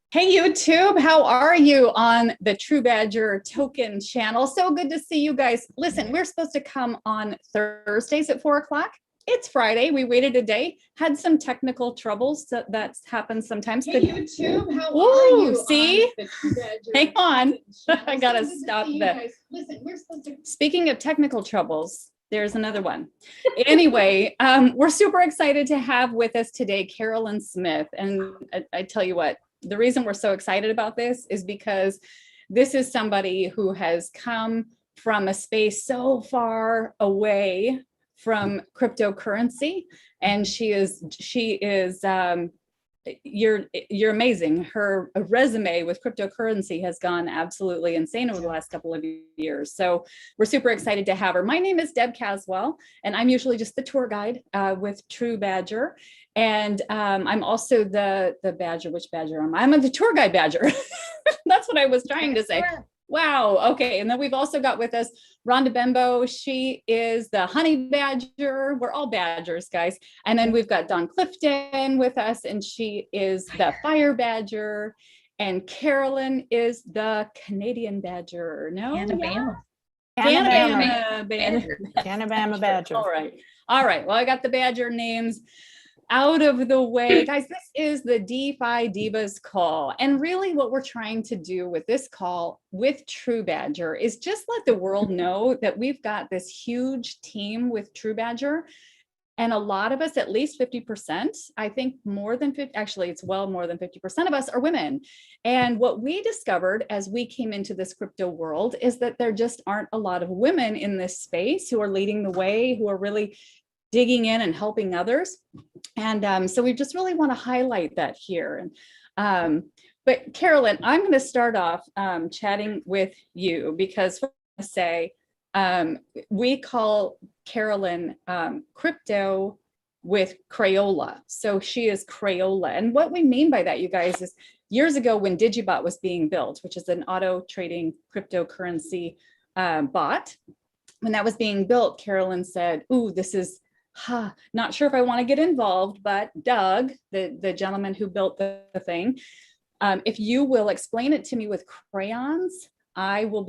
Hey YouTube, how are you on the TruBadger token channel? So good to see you guys. Listen, we're supposed to come on Thursdays at 4 o'clock. It's Friday. We waited a day, had some technical troubles that happens sometimes. Hey YouTube, how Ooh, are you? See? Hang on. I gotta So stop that. Listen, we're supposed to. Speaking of technical troubles, there's another one. Anyway, we're super excited to have with us today Carolyn Smith. And I tell you what, the reason we're so excited about this is because this is somebody who has come from a space so far away from cryptocurrency, and you're amazing. Her resume with cryptocurrency has gone absolutely insane over the last couple of years. So we're super excited to have her. My name is Deb Caswell, and I'm usually just the tour guide with TruBadger. And I'm also the badger. Which badger am I? I'm the tour guide badger. That's what I was trying to say. Wow. Okay. And then we've also got with us Rhonda Bembo. She is the honey badger. We're all badgers, guys. And then we've got Dawn Clifton with us, and she is the fire badger. And Carolyn is the Canadian badger. No, Canabama. Canabama badger. All right. All right. Well, I got the badger names out of the way. Guys, this is the DeFi Divas call. And really what we're trying to do with this call with TruBadger is just let the world know that we've got this huge team with TruBadger. And a lot of us, at least 50%, I think more than 50, actually it's well more than 50% of us are women. And what we discovered as we came into this crypto world is that there just aren't a lot of women in this space who are leading the way, who are really digging in and helping others. And so we just really want to highlight that here. But Carolyn, I'm going to start off chatting with you because we call Carolyn crypto with Crayola. So she is Crayola. And what we mean by that, you guys, is years ago when Digibot was being built, which is an auto trading cryptocurrency bot, when that was being built, Carolyn said, ooh, this is not sure if I want to get involved, but Doug, the gentleman who built the thing, if you will explain it to me with crayons, I will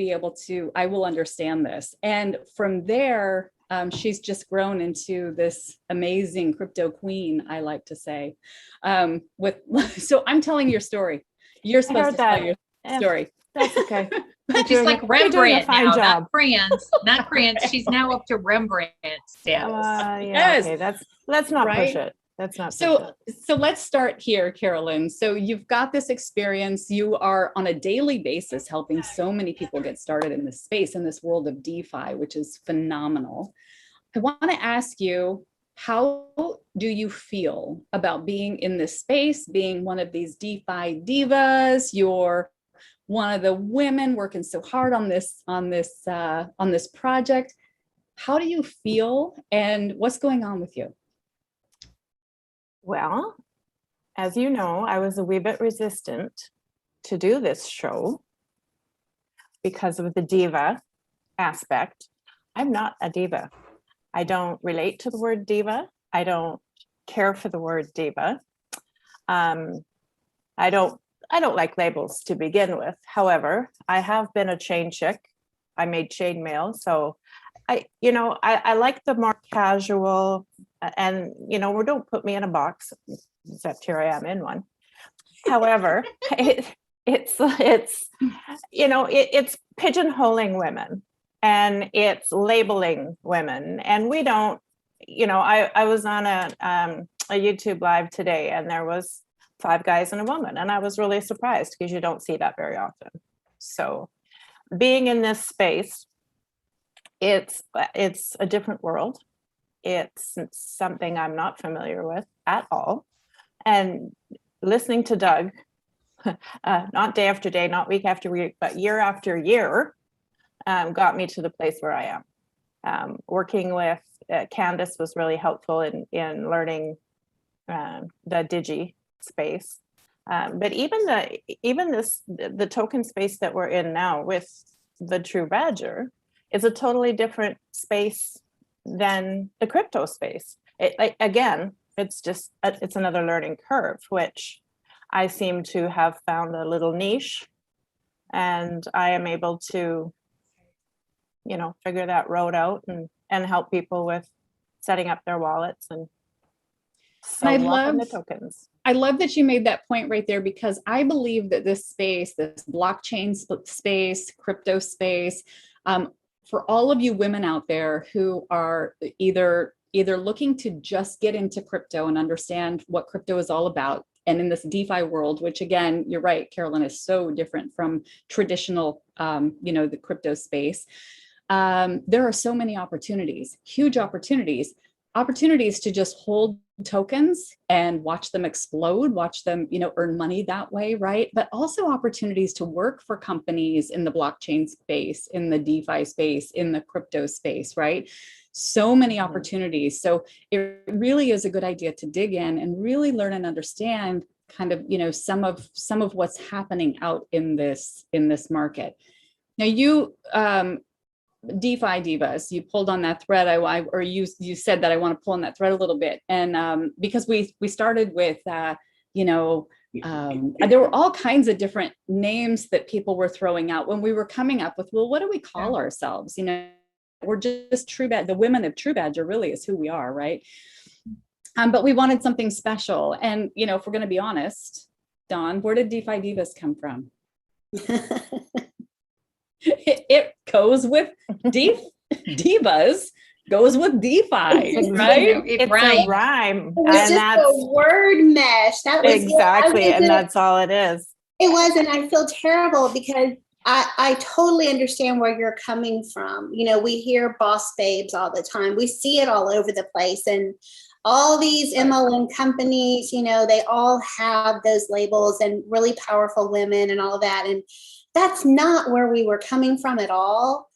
understand this. And from there, she's just grown into this amazing crypto queen, I like to say. So I'm telling your story. You're supposed to tell your story. That's okay. She's like Rembrandt now, not crayons, not crayons. She's now up to Rembrandt status. Yes. Okay, let's not push it. That's not so let's start here, Carolyn. So you've got this experience. You are on a daily basis helping so many people get started in this space, in this world of DeFi, which is phenomenal. I want to ask you, how do you feel about being in this space, being one of these DeFi divas? You're one of the women working so hard on this project. How do you feel, and what's going on with you? Well, as you know, I was a wee bit resistant to do this show because of the diva aspect. I'm not a diva. I don't relate to the word diva. I don't care for the word diva. I don't like labels to begin with. However, I have been a chain chick. I made chainmail, so I like the more casual, and don't put me in a box, except here I am in one. However, it's pigeonholing women, and it's labeling women, and we don't. I was on a YouTube live today, and there was 5 guys and a woman, and I was really surprised because you don't see that very often. So being in this space, it's a different world. It's something I'm not familiar with at all. And listening to Doug, not day after day, not week after week, but year after year, got me to the place where I am. Working with Candace was really helpful in learning the Digi space, but even the token space that we're in now with the TruBadger is a totally different space than the crypto space. It's another learning curve, which I seem to have found a little niche, and I am able to, figure that road out and help people with setting up their wallets and selling off on the tokens. I love that you made that point right there, because I believe that this space, this blockchain space, crypto space, for all of you women out there who are either looking to just get into crypto and understand what crypto is all about, and in this DeFi world, which again, you're right, Carolyn, is so different from traditional, the crypto space. There are so many opportunities, huge opportunities to just hold tokens and watch them explode, watch them, earn money that way, right? But also opportunities to work for companies in the blockchain space, in the DeFi space, in the crypto space, right? So many opportunities. So it really is a good idea to dig in and really learn and understand kind of, some of what's happening out in this market. Now you, DeFi Divas, you pulled on that thread, or you said that I want to pull on that thread a little bit, and because we started with there were all kinds of different names that people were throwing out when we were coming up with, well, what do we call ourselves? We're just TruBadger. The women of TruBadger really is who we are, right? But we wanted something special, and if we're going to be honest, Dawn, where did DeFi Divas come from? It goes with divas, goes with DeFi, right? It's a rhyme. It's just a word mesh. That was exactly, and that's all it is. It was, and I feel terrible because I totally understand where you're coming from. We hear boss babes all the time. We see it all over the place, and all these MLM companies, they all have those labels and really powerful women and all of that. And that's not where we were coming from at all.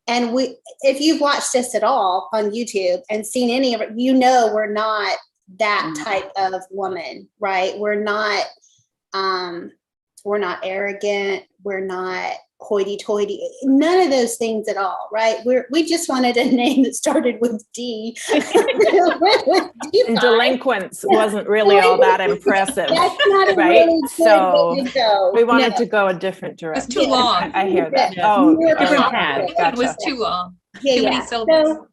And if you've watched us at all on YouTube and seen any of it, we're not that type of woman, right? We're not arrogant. We're not hoity-toity, none of those things at all, right? We just wanted a name that started with D. Delinquents wasn't really all that impressive. That's not right? Really so we wanted no. to go a different direction. It's too long. I hear that. Yeah. Oh, different tag. It was too long. Yeah, too many syllables.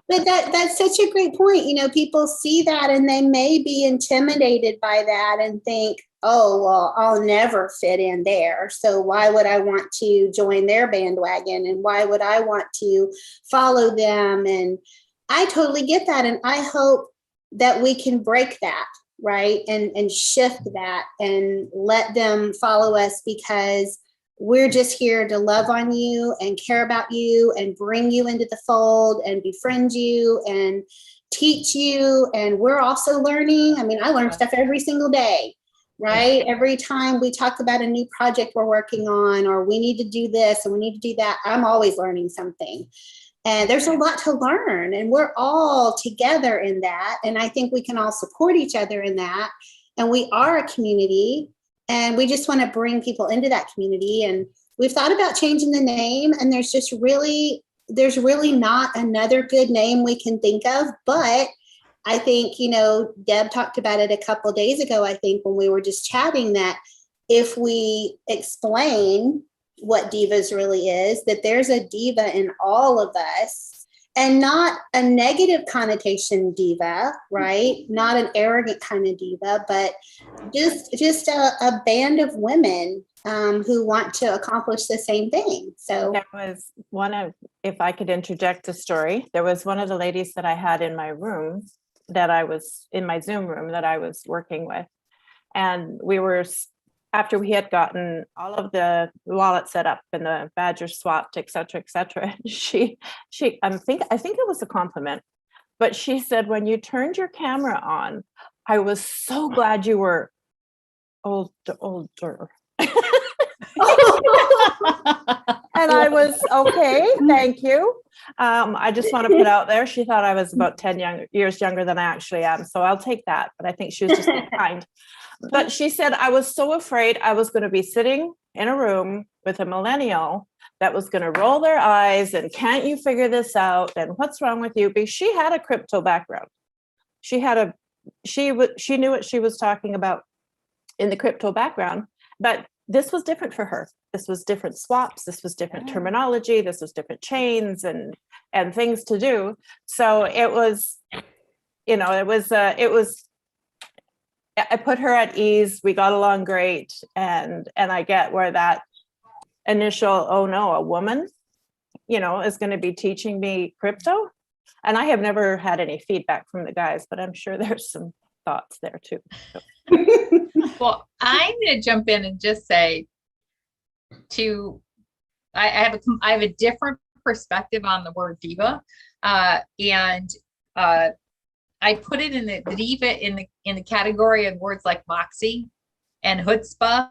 But that's such a great point. People see that and they may be intimidated by that and think, oh, well, I'll never fit in there. So why would I want to join their bandwagon? And why would I want to follow them? And I totally get that. And I hope that we can break that, right? And shift that and let them follow us, because we're just here to love on you and care about you and bring you into the fold and befriend you and teach you. And we're also learning. I mean, I learn stuff every single day, right? Every time we talk about a new project we're working on, or we need to do this and we need to do that, I'm always learning something. And there's a lot to learn, and we're all together in that. And I think we can all support each other in that. And we are a community, and we just want to bring people into that community. And we've thought about changing the name, and there's really not another good name we can think of. But I think, Deb talked about it a couple of days ago, I think, when we were just chatting, that if we explain what divas really is, that there's a diva in all of us, and not a negative connotation diva, right? Not an arrogant kind of diva, but just a band of women who want to accomplish the same thing. So there was if I could interject a story, there was one of the ladies that I had in my room, in my Zoom room that I was working with. And after we had gotten all of the wallet set up and the badger swapped, et cetera, she I think it was a compliment, but she said, when you turned your camera on, I was so glad you were older. And I was, okay, thank you. I just want to put out there, she thought I was about 10 years younger than I actually am. So I'll take that. But I think she was just being kind. But she said, I was so afraid I was going to be sitting in a room with a millennial that was going to roll their eyes and, can't you figure this out? And what's wrong with you? Because she had a crypto background. She knew what she was talking about. in the crypto background, but this was different for her. This was different swaps. This was different terminology. This was different chains and things to do. So it was, I put her at ease. We got along great. And I get where that initial, oh no, a woman, is going to be teaching me crypto. And I have never had any feedback from the guys, but I'm sure there's some thoughts there too. So. Well, I'm going to jump in and just say I have a different perspective on the word diva. And I put it in the diva in the category of words like moxie and chutzpah,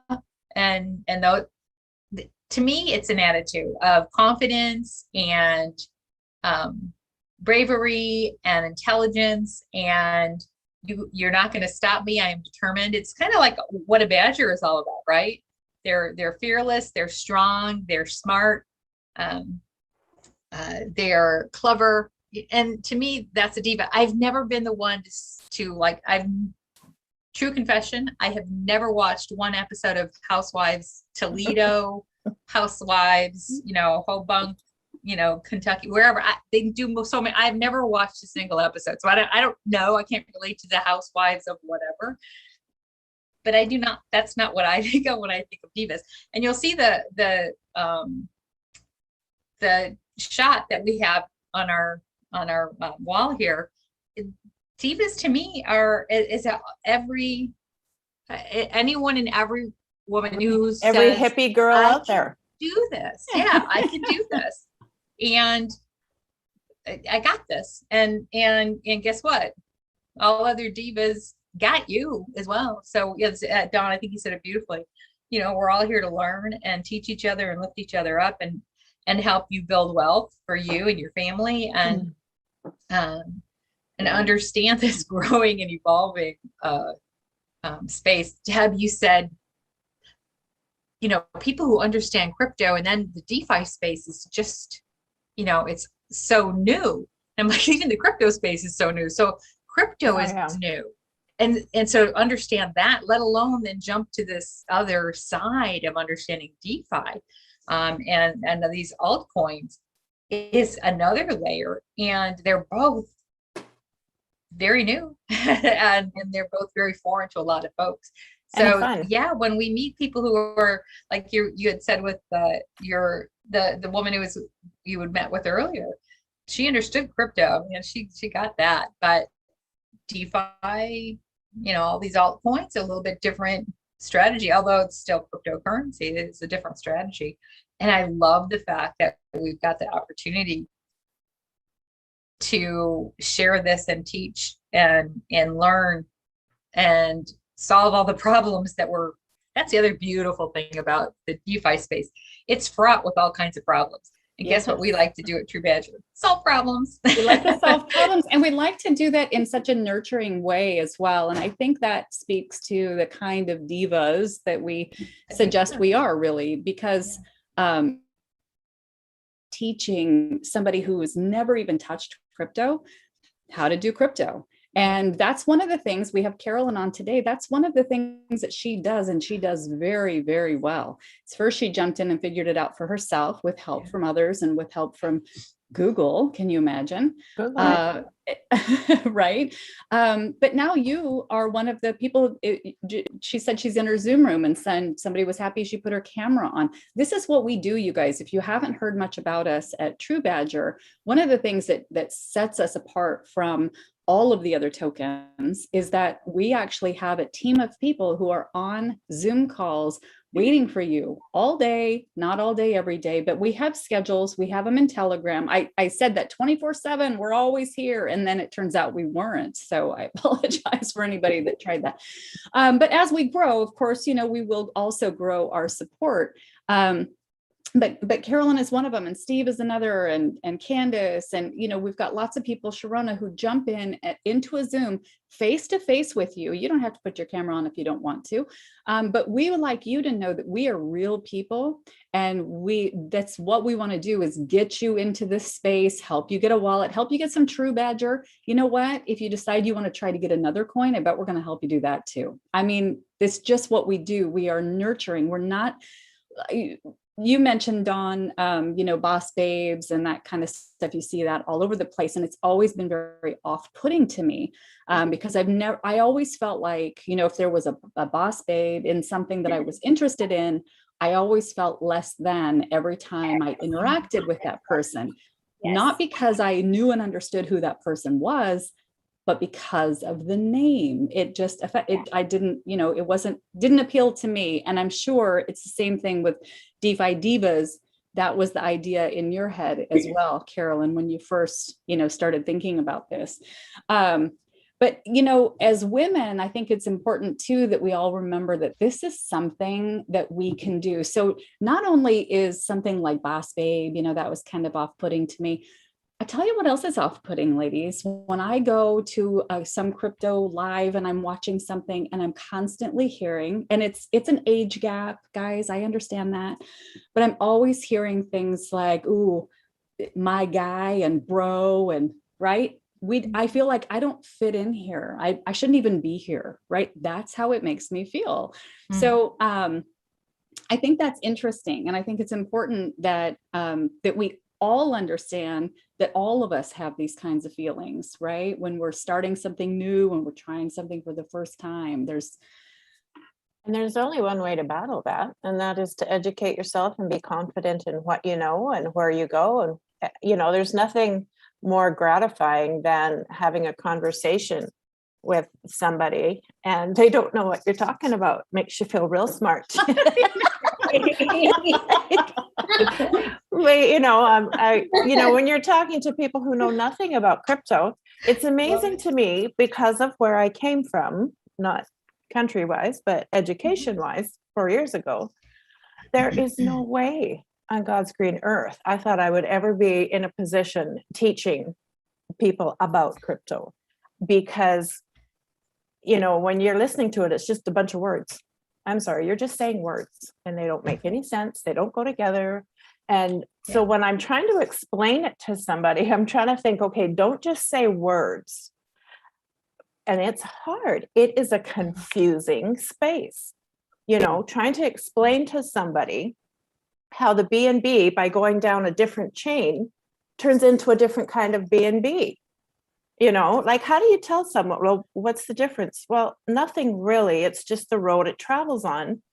and those, to me, it's an attitude of confidence and bravery and intelligence, and you're not going to stop me. I am determined. It's kind of like what a badger is all about, right? They're fearless, they're strong, they're smart, they're clever. And to me, that's a diva. I've never been the one to like, true confession, I have never watched one episode of Housewives Toledo, Housewives, Hobunk, Kentucky, wherever. They do so many. I've never watched a single episode. So I don't know. I can't relate to the housewives of whatever. But I do not, that's not what I think of when I think of divas. And you'll see the shot that we have on our wall here. Divas to me anyone and every woman who every says, hippie girl out there. Do this. Yeah, I can do this. And I got this. And guess what? All other divas got you as well. So yes, Dawn, I think you said it beautifully. We're all here to learn and teach each other and lift each other up and help you build wealth for you and your family and understand this growing and evolving space. Deb, you said, people who understand crypto, and then the DeFi space is just, it's so new. And like even the crypto space is so new. So crypto is new. And so understand that, let alone then jump to this other side of understanding DeFi and these altcoins is another layer. And they're both very new and they're both very foreign to a lot of folks. So yeah, when we meet people who are like you had said with the woman you had met with earlier, she understood crypto and she got that, but DeFi, all these altcoins, a little bit different strategy, although it's still cryptocurrency, it's a different strategy. And I love the fact that we've got the opportunity to share this and teach and learn and solve all the problems that's the other beautiful thing about the DeFi space. It's fraught with all kinds of problems. And guess what we like to do at TruBadger? Solve problems. We like to solve problems, and we like to do that in such a nurturing way as well. And I think that speaks to the kind of divas that we suggest we are, really, because teaching somebody who has never even touched crypto how to do crypto. And that's one of the things, we have Carolyn on today. That's one of the things that she does, and she does very, very well. First, she jumped in and figured it out for herself with help from others and with help from Google. Can you imagine? Right. But now you are one of the people, she said she's in her Zoom room and somebody was happy she put her camera on. This is what we do, you guys. If you haven't heard much about us at TruBadger, one of the things that sets us apart from all of the other tokens is that we actually have a team of people who are on Zoom calls waiting for you all day, not all day, every day, but we have schedules. We have them in Telegram. I said that 24/7, we're always here. And then it turns out we weren't. So I apologize for anybody that tried that. But as we grow, of course, we will also grow our support. but Carolyn is one of them, and Steve is another, and Candace, and we've got lots of people, Sharona, who jump into a Zoom face to face with you. You don't have to put your camera on if you don't want to, but we would like you to know that we are real people, and that's what we want to do, is get you into this space, help you get a wallet, help you get some TruBadger. You know what? If you decide you want to try to get another coin, I bet we're going to help you do that too. I mean, it's just what we do. We are nurturing. We're not. You mentioned, Dawn, boss babes and that kind of stuff. You see that all over the place. And it's always been very off-putting to me, because I always felt like, if there was a boss babe in something that I was interested in, I always felt less than every time I interacted with that person. Yes. Not because I knew and understood who that person was, but because of the name. It just I didn't, it didn't appeal to me. And I'm sure it's the same thing with DeFi Divas. That was the idea in your head as well, Carolyn, when you first, started thinking about this. But, as women, I think it's important too, that we all remember that this is something that we can do. So not only is something like Boss Babe, that was kind of off-putting to me. I tell you what else is off-putting, ladies. When I go to some crypto live and I'm watching something and I'm constantly hearing, and it's an age gap, guys, I understand that, but I'm always hearing things like, ooh, my guy and bro, and right? I feel like I don't fit in here. I shouldn't even be here, right? That's how it makes me feel. Mm. So I think that's interesting. And I think it's important that that we all understand that all of us have these kinds of feelings, right? When we're starting something new, when we're trying something for the first time, there's only one way to battle that, and that is to educate yourself and be confident in what you know and where you go. And, there's nothing more gratifying than having a conversation with somebody and they don't know what you're talking about. Makes you feel real smart. When you're talking to people who know nothing about crypto, it's amazing to me because of where I came from, not country-wise, but education-wise, 4 years ago. There is no way on God's green earth I thought I would ever be in a position teaching people about crypto, because when you're listening to it, it's just a bunch of words. I'm sorry, you're just saying words and they don't make any sense. They don't go together. And so when I'm trying to explain it to somebody, I'm trying to think, okay, don't just say words. And it's hard. It is a confusing space, trying to explain to somebody how the BNB, by going down a different chain, turns into a different kind of BNB. How do you tell someone, well, what's the difference? Well, nothing really. It's just the road it travels on.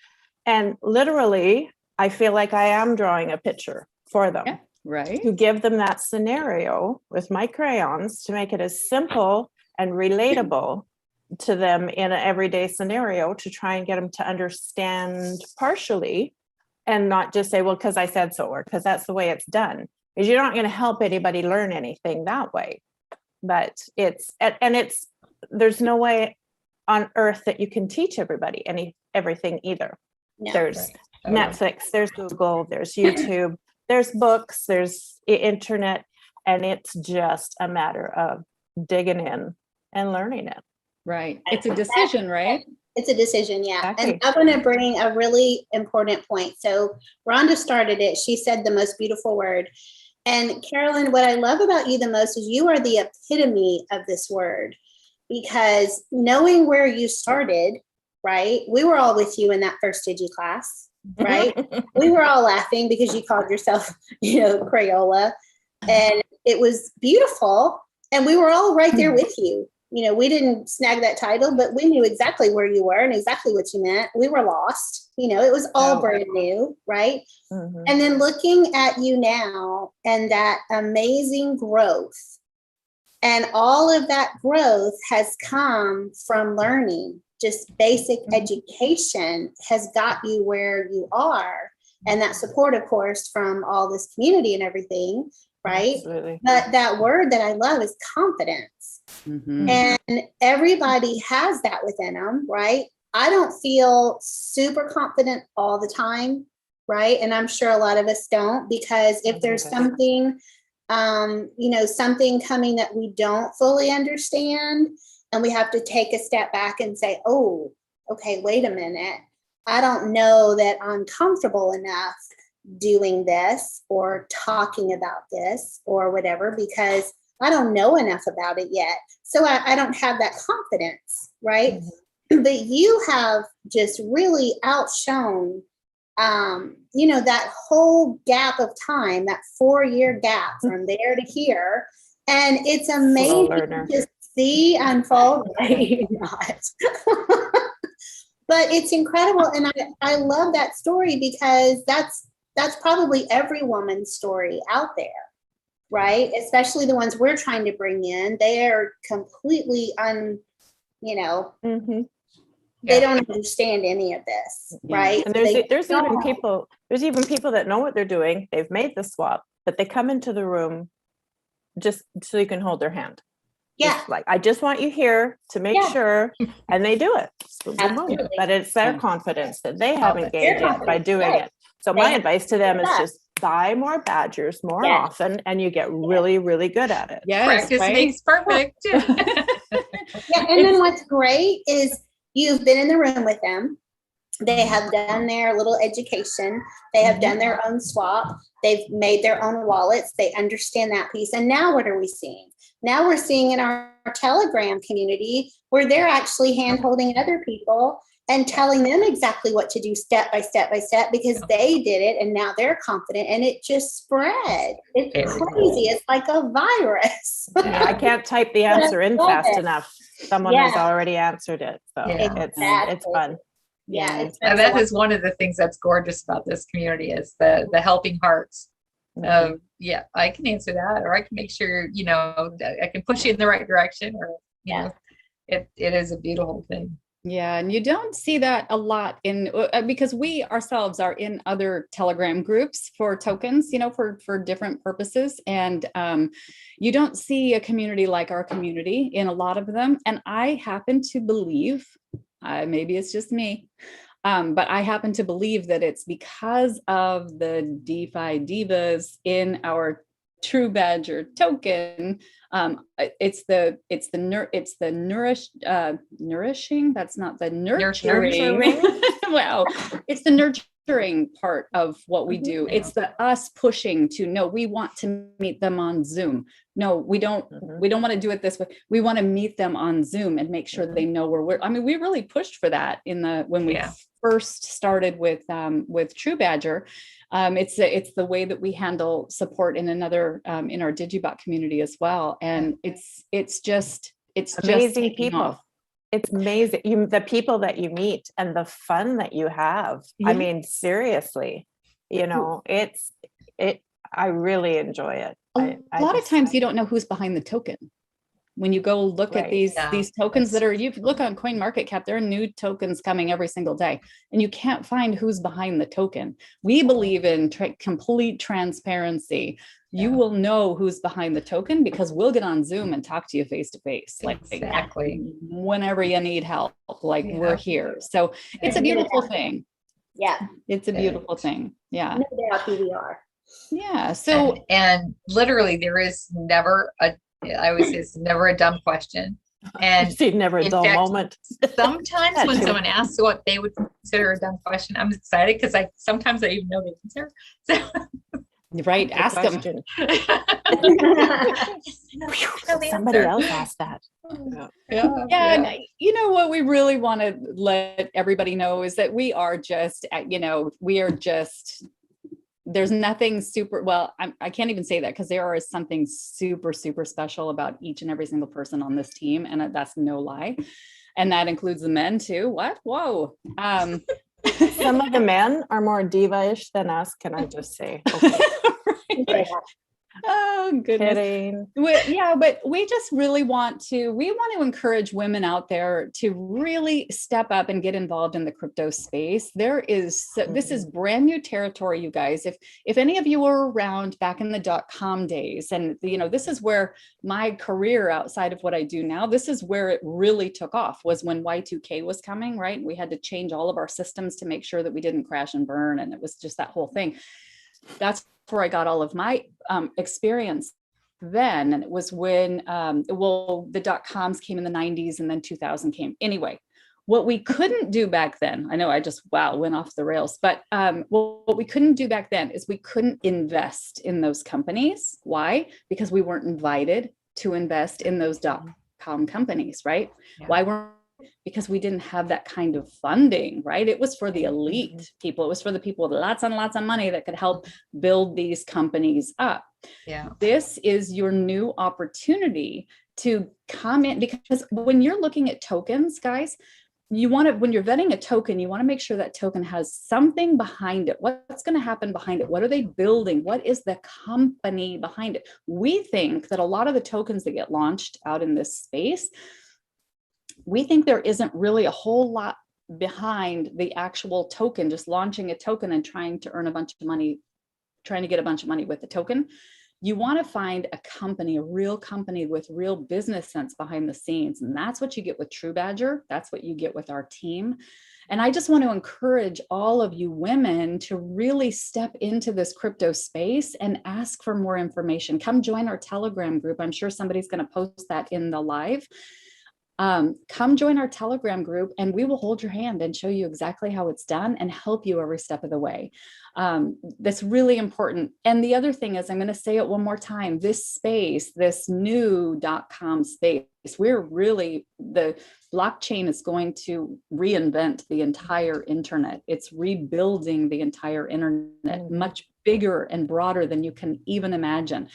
And literally, I feel like I am drawing a picture for them. Yeah, right. To give them that scenario with my crayons to make it as simple and relatable to them in an everyday scenario, to try and get them to understand partially and not just say, well, because I said so, or because that's the way it's done. Because you're not going to help anybody learn anything that way. But there's no way on earth that you can teach everybody everything either. No, there's right. Netflix, there's Google, there's YouTube, there's books, there's internet, and it's just a matter of digging in and learning it. Right. It's a decision, right? It's a decision, yeah. Exactly. And I'm going to bring a really important point. So Rhonda started it. She said the most beautiful word. And Carolyn, what I love about you the most is you are the epitome of this word, because knowing where you started, right? We were all with you in that first Digi class, right? We were all laughing because you called yourself, Crayola, and it was beautiful. And we were all right there with you. We didn't snag that title, but we knew exactly where you were and exactly what you meant. We were lost. It was all brand new, right? Mm-hmm. And then looking at you now and that amazing growth, and all of that growth has come from learning. Just basic education has got you where you are. And that support, of course, from all this community and everything, right? Absolutely. But that word that I love is confidence. Mm-hmm. And everybody has that within them, right? I don't feel super confident all the time, right? And I'm sure a lot of us don't, because if there's something, something coming that we don't fully understand, and we have to take a step back and say, oh, okay, wait a minute. I don't know that I'm comfortable enough doing this or talking about this or whatever, because I don't know enough about it yet. So I don't have that confidence, right? Mm-hmm. But you have just really outshone, that whole gap of time, that 4-year gap from there to here. And it's amazing to see unfold. Not. But it's incredible. And I love that story, because that's probably every woman's story out there, right? Especially the ones we're trying to bring in. They are completely mm-hmm. They don't understand any of this, right? And there's even people that know what they're doing. They've made the swap, but they come into the room just so you can hold their hand. Yeah. Just like, I just want you here to make sure, and they do it. Absolutely. But it's their confidence that they haven't gained yet by doing it. So my advice to them is just buy more badgers more often, and you get really, really good at it. Yes, practice makes perfect. And then what's great is you've been in the room with them. They have done their little education. They have done their own swap. They've made their own wallets. They understand that piece. And now what are we seeing? Now we're seeing in our Telegram community where they're actually hand-holding other people and telling them exactly what to do step by step by step, because they did it and now they're confident, and it just spread. It's crazy. It's like a virus. I can't type the answer in fast enough. Someone has already answered it. So it's fun. Yeah. And that is one of the things that's gorgeous about this community, is the helping hearts. I can answer that, or I can make sure, I can push you in the right direction, or, it is a beautiful thing. Yeah. And you don't see that a lot because we ourselves are in other Telegram groups for tokens, for different purposes. And you don't see a community like our community in a lot of them. And I happen to believe, maybe it's just me, but I happen to believe that it's because of the DeFi Divas in our TruBadger token. Nourishing. That's not the nurturing. Wow. It's the nurturing part of what we do. It's the us pushing to, no, we want to meet them on Zoom. No, we don't want to do it this way. We want to meet them on Zoom and make sure they know where we really pushed for that when we first started with TruBadger. It's the way that we handle support in another in our Digibot community as well, and it's just amazing people. Off. It's amazing the people that you meet and the fun that you have. I mean, seriously, I really enjoy it. A lot of times you don't know who's behind the token. When you go look at these tokens you look on CoinMarketCap, there are new tokens coming every single day, and you can't find who's behind the token. We believe in complete transparency. You will know who's behind the token because we'll get on Zoom and talk to you face to face, like exactly whenever you need help, like we're here. So it's a beautiful thing. Yeah. It's a beautiful thing. Yeah. No doubt who we are. Yeah. So, and literally there is never I always say it's never a dumb question. And never a dull moment. Sometimes when someone asks what they would consider a dumb question, I'm excited because sometimes I even know the answer. So right, ask them. Somebody else asked that. And what we really want to let everybody know is that we are just, there's nothing super, I can't even say that because there is something super, super special about each and every single person on this team. And that's no lie. And that includes the men too. What? Whoa. Some of the men are more diva-ish than us, can I just say? Okay. Right. Oh goodness. Kidding. Yeah, but we just really want to encourage women out there to really step up and get involved in the crypto space. This is brand new territory, you guys. If any of you were around back in the .com days, and this is where my career outside of what I do now, this is where it really took off, was when Y2K was coming, right? We had to change all of our systems to make sure that we didn't crash and burn. And it was just that whole thing. That's where I got all of my experience then. And it was when, the .coms came in the 90s and then 2000 came. Anyway, what we couldn't do back then, I know I just, went off the rails, but what we couldn't do back then is we couldn't invest in those companies. Why? Because we weren't invited to invest in those .com companies, right? Yeah. Why weren't? Because we didn't have that kind of funding, right? It was for the elite people. It was for the people with lots and lots of money that could help build these companies up. Yeah. This is your new opportunity to come in, because when you're looking at tokens, guys, when you're vetting a token, you want to make sure that token has something behind it. What's going to happen behind it? What are they building? What is the company behind it? We think that a lot of the tokens that get launched out in this space, we think there isn't really a whole lot behind the actual token, just launching a token and trying to earn a bunch of money, trying to get a bunch of money with the token. You want to find a company, a real company with real business sense behind the scenes. And that's what you get with TruBadger. That's what you get with our team. And I just want to encourage all of you women to really step into this crypto space and ask for more information. Come join our Telegram group. I'm sure somebody's going to post that in the live. Come join our Telegram group and we will hold your hand and show you exactly how it's done and help you every step of the way. That's really important. And the other thing is, I'm going to say it one more time, this space, this new .com space, the blockchain is going to reinvent the entire internet. It's rebuilding the entire internet, much bigger and broader than you can even imagine.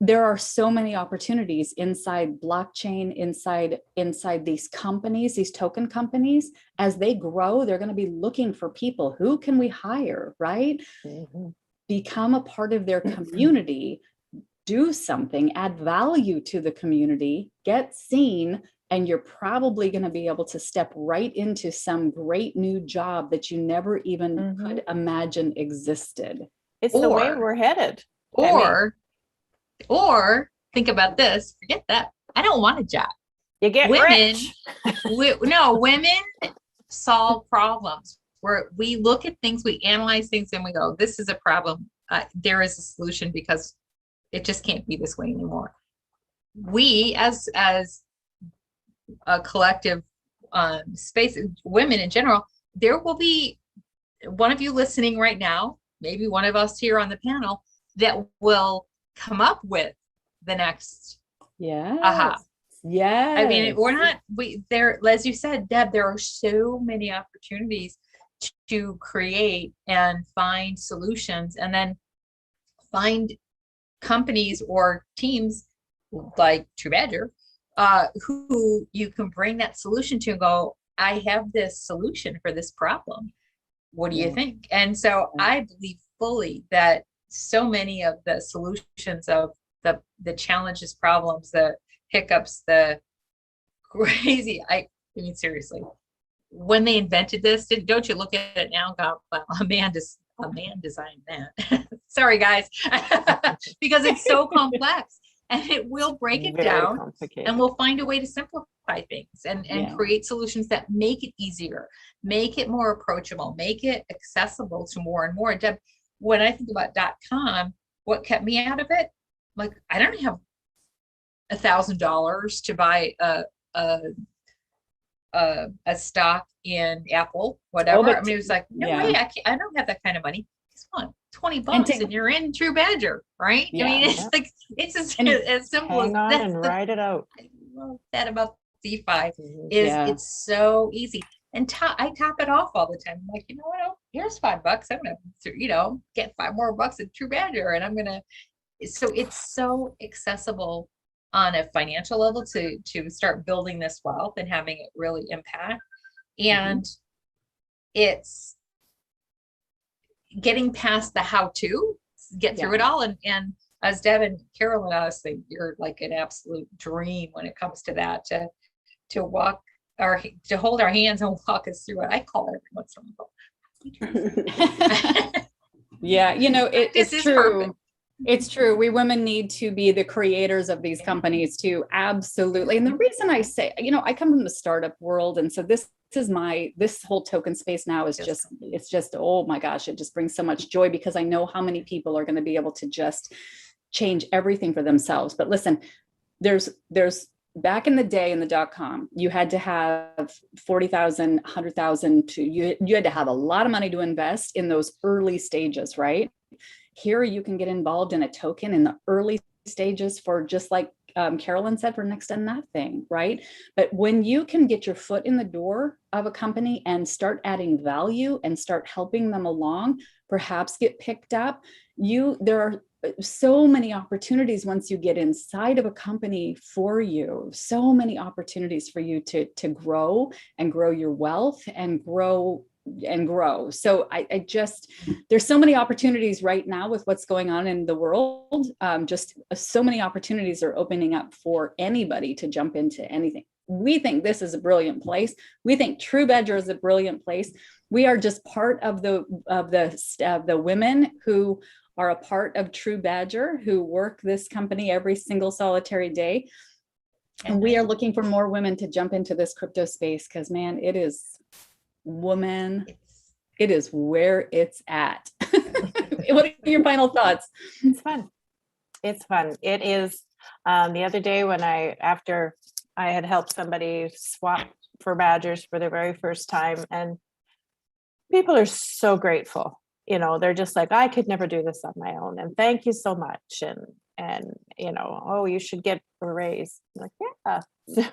There are so many opportunities inside blockchain, inside these companies, these token companies. As they grow, they're going to be looking for people. Who can we hire, right? Become a part of their community, do something, add value to the community, get seen, and you're probably going to be able to step right into some great new job that you never even could imagine existed. It's the way we're headed. Or think about this, forget that. I don't want a job. You get rich. Women solve problems where we look at things, we analyze things and we go, this is a problem. There is a solution because it just can't be this way anymore. We as a collective space, women in general, there will be one of you listening right now, maybe one of us here on the panel that will come up with the next aha. Yeah. I mean, as you said, Deb, there are so many opportunities to create and find solutions, and then find companies or teams like TruBadger who you can bring that solution to and go, I have this solution for this problem. What do you think? And so I believe fully that so many of the solutions of the challenges, problems, the hiccups, the crazy, I mean, seriously, when they invented this, don't you look at it now and go, well, a man designed that. Sorry, guys, because it's so complex, and it will break it down, and we'll find a way to simplify things and create solutions that make it easier, make it more approachable, make it accessible to more and more. Deb, when I think about .com, what kept me out of it, like, I don't have $1,000 to buy a stock in Apple, whatever. I mean, it was like, no way, I don't have that kind of money. Come on, $20 and you're in TruBadger, right? I mean, it's like, it's as simple as that. And write it out. I love that about DeFi it's so easy. And I top it off all the time. I'm like, you know what? Here's $5. I'm gonna, get $5 more at TruBadger, and I'm gonna. So it's so accessible on a financial level to start building this wealth and having it really impact. And it's getting past the how to get through it all. And as Deb and Carolyn, honestly, you're like an absolute dream when it comes to that, to hold our hands and walk us through it. I call it every once in a while. Yeah, This it's is true. perfect. It's true. We women need to be the creators of these companies too. Absolutely. And the reason I say, I come from the startup world. And so this whole token space now is it's just, oh my gosh, it just brings so much joy because I know how many people are going to be able to just change everything for themselves. But listen, there's back in the day in the .com, you had to have 40,000, 100,000 you had to have a lot of money to invest in those early stages, right? Here you can get involved in a token in the early stages for just like Carolyn said, for next to nothing, right? But when you can get your foot in the door of a company and start adding value and start helping them along, perhaps get picked up, there are so many opportunities once you get inside of a company for you, so many opportunities for you to grow and grow your wealth and grow. So I just, there's so many opportunities right now with what's going on in the world. Just so many opportunities are opening up for anybody to jump into anything. We think this is a brilliant place. We think TruBadger is a brilliant place. We are just part of the women who are a part of TruBadger, who work this company every single solitary day. And we are looking for more women to jump into this crypto space because, man, it is where it's at. What are your final thoughts? It's fun. It is. The other day after I had helped somebody swap for badgers for their very first time, and people are so grateful. They're just like, I could never do this on my own, and thank you so much. And oh, you should get a raise. I'm like, yeah.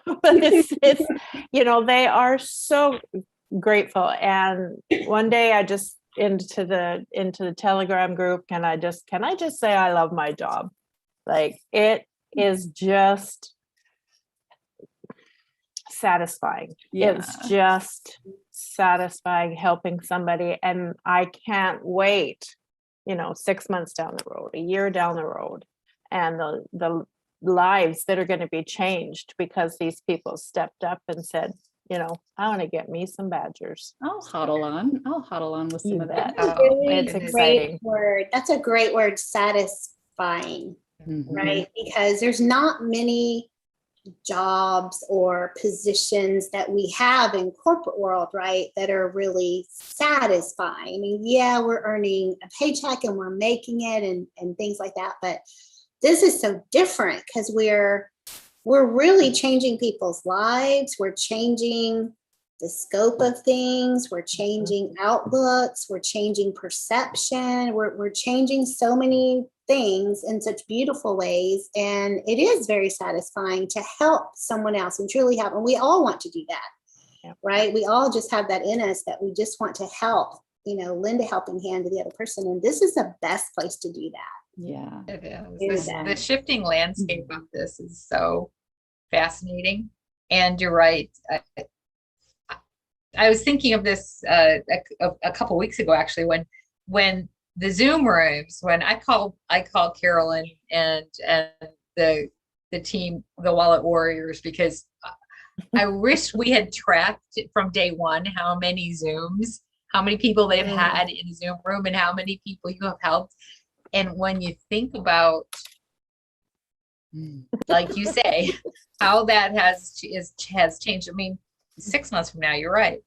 But it's they are so grateful. And one day I just into the Telegram group, can I just say I love my job? Like, it is just satisfying. Yeah. It's just satisfying helping somebody, and I can't wait 6 months down the road, a year down the road, and the lives that are going to be changed because these people stepped up and said, I want to get me some badgers. I'll huddle on with some of that. It's exciting. Word. That's a great word, satisfying, right? Because there's not many jobs or positions that we have in corporate world, right, that are really satisfying. I mean, yeah, we're earning a paycheck and we're making it and things like that, but this is so different because we're really changing people's lives. We're changing the scope of things. We're changing outlooks. We're changing perception. We're changing so many things in such beautiful ways. And it is very satisfying to help someone else and truly help. And we all want to do that, right? We all just have that in us that we just want to help, lend a helping hand to the other person. And this is the best place to do that. Yeah, it is. The shifting landscape of this is so fascinating. And you're right. I was thinking of this a couple weeks ago, actually, when the Zoom rooms, when I called Carolyn and the team, the Wallet Warriors, because I wish we had tracked from day one how many Zooms, how many people they've had in a Zoom room, and how many people you have helped. And when you think about, like you say, how that has changed. I mean, 6 months from now, you're right.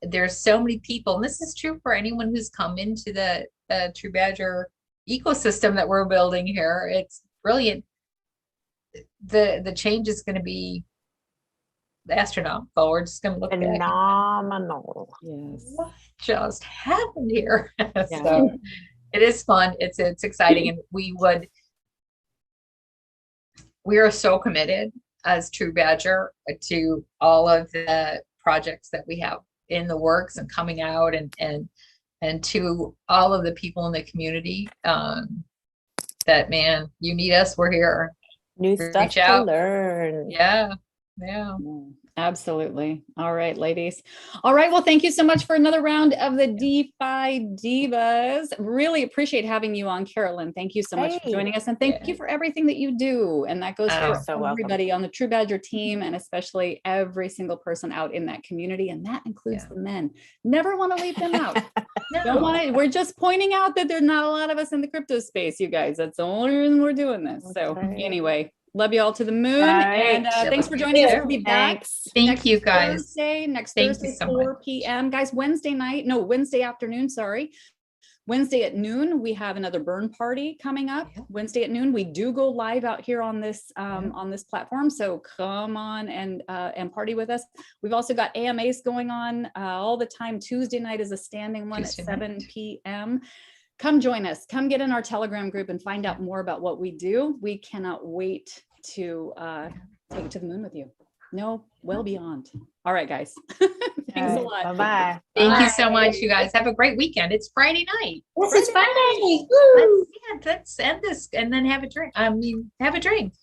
There's so many people, and this is true for anyone who's come into the TruBadger ecosystem that we're building here. It's brilliant. The change is going to be astronomical. We're just going to look phenomenal. Yes. What just happened here? So it is fun. It's exciting, and we are so committed as TruBadger to all of the projects that we have in the works and coming out, and to all of the people in the community that, man, you need us, we're here. New stuff to learn. Yeah. Absolutely. All right, ladies. All right. Well, thank you so much for another round of the DeFi Divas. Really appreciate having you on, Carolyn. Thank you so much for joining us. And thank you for everything that you do. And that goes for everybody on the TruBadger team, and especially every single person out in that community. And that includes the men. Never want to leave them out. Don't want to, we're just pointing out that there's not a lot of us in the crypto space, you guys. That's the only reason we're doing this. So anyway. Love you all to the moon. And thanks for joining us. We'll be back. Thank you, guys. Next Thursday, 4 p.m. Guys, Wednesday afternoon, sorry. Wednesday at noon, we have another burn party coming up. Wednesday at noon, we do go live out here on this platform. So come on and party with us. We've also got AMAs going on all the time. Tuesday night is a standing one at 7 p.m. Come join us. Come get in our Telegram group and find out more about what we do. We cannot wait to take it to the moon with you. No, well beyond. All right, guys. Thanks a lot. Bye-bye. Thank you so much, you guys. Have a great weekend. It's Friday night. Yes, it's Friday. Let's end this and then have a drink. Have a drink.